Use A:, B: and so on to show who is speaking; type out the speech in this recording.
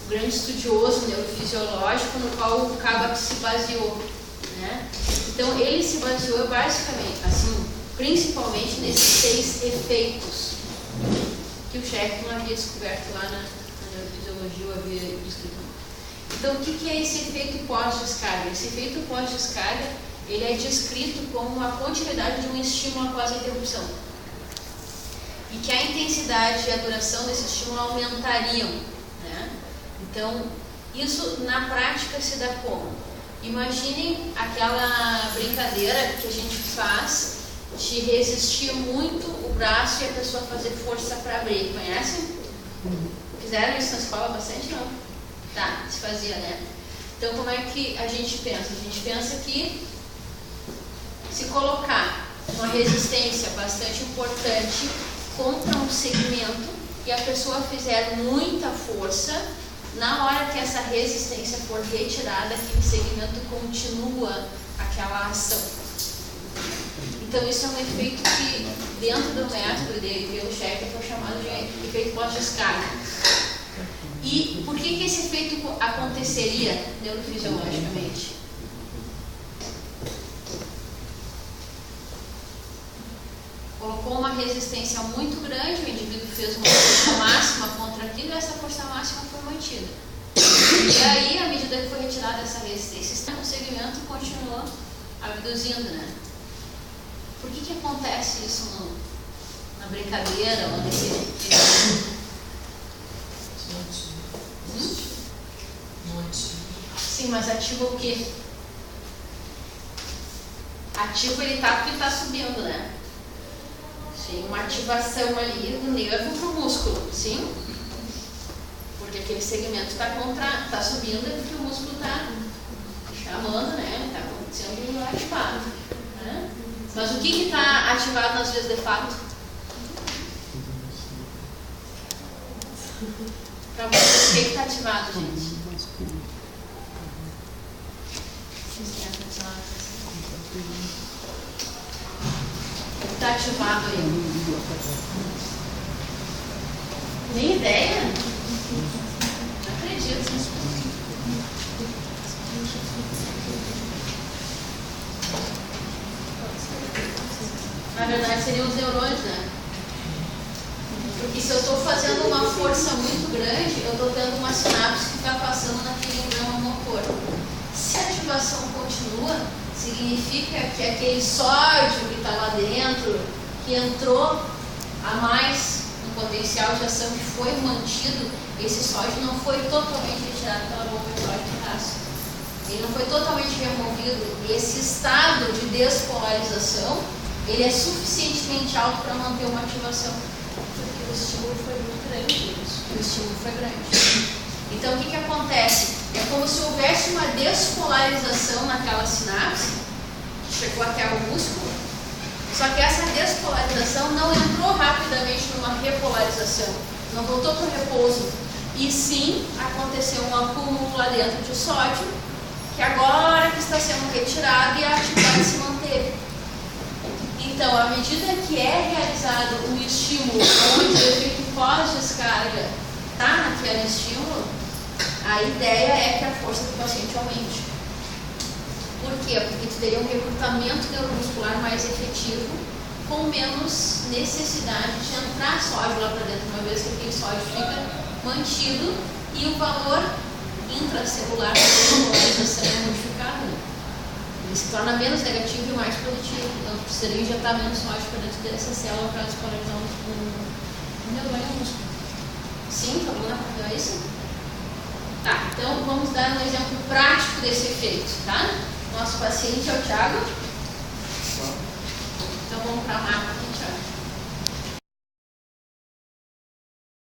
A: grande estudioso neurofisiológico no qual o Kabak se baseou, né? Então ele se baseou basicamente, assim, principalmente nesses 6 efeitos que o Sheckman havia descoberto lá na neurofisiologia, ou havia descrito. Então o que é esse efeito pós-descarga? Esse efeito pós-descarga, ele é descrito como a continuidade de um estímulo após a interrupção. E que a intensidade e a duração desse estímulo aumentariam, né? Então, isso na prática se dá como? Imaginem aquela brincadeira que a gente faz de resistir muito o braço e a pessoa fazer força para abrir. Conhecem? Fizeram isso na escola bastante? Não? Tá, se fazia, né? Então, como é que a gente pensa? A gente pensa que se colocar uma resistência bastante importante contra um segmento e a pessoa fizer muita força, na hora que essa resistência for retirada, aquele segmento continua aquela ação. Então isso é um efeito que dentro do método dele, pelo Sheckman, foi chamado de efeito pós-descarga. E por que esse efeito aconteceria neurofisiologicamente? Colocou uma resistência muito grande, o indivíduo fez uma força máxima contra aquilo e essa força máxima foi mantida. E aí, à medida que foi retirada essa resistência, o segmento continuou abduzindo, né? Por que acontece isso na brincadeira ou nesse... Sim, mas ativa o quê? Ativa ele tá porque está subindo, né? Tem uma ativação ali do nervo para o músculo, sim? Porque aquele segmento está subindo porque o músculo está chamando, né? Está sendo ativado, né? Mas o que está ativado nas vias de fato? Para vocês, o que está ativado, gente? Está ativado aí? Nem ideia? Não acredito. Na verdade seriam os neurônios, né? Porque se eu estou fazendo uma força muito grande, eu estou tendo uma sinapse que está passando naquele neurônio motor. Se a ativação continua, significa que aquele sódio que está lá dentro, que entrou a mais no potencial de ação que foi mantido, esse sódio não foi totalmente retirado pela bomba de sódio de ácido. Ele não foi totalmente removido. Esse estado de despolarização, ele é suficientemente alto para manter uma ativação. Porque o estímulo foi muito grande. O estímulo foi grande. Então, o que acontece? É como se houvesse uma despolarização naquela sinapse, que chegou até o músculo, só que essa despolarização não entrou rapidamente numa repolarização, não voltou para o repouso, e sim aconteceu um acúmulo lá dentro de sódio, que agora que está sendo retirado e a atividade se manteve. Então, à medida que é realizado um estímulo onde o efeito pós-descarga está naquele estímulo, a ideia é que a força do paciente aumente. Por quê? Porque tu teria um recrutamento neuromuscular mais efetivo, com menos necessidade de entrar sódio lá para dentro, uma vez que aquele sódio fica mantido e o valor intracelular da despolarização é modificado. Ele se torna menos negativo e mais positivo. Então, tu precisaria injetar menos sódio para dentro dessa célula para despolarizar o neurônio músculo. Sim, tá bom? Não é isso? Tá, então vamos dar um exemplo prático desse efeito, tá? Nosso paciente é o Thiago. Então vamos para a mapa aqui.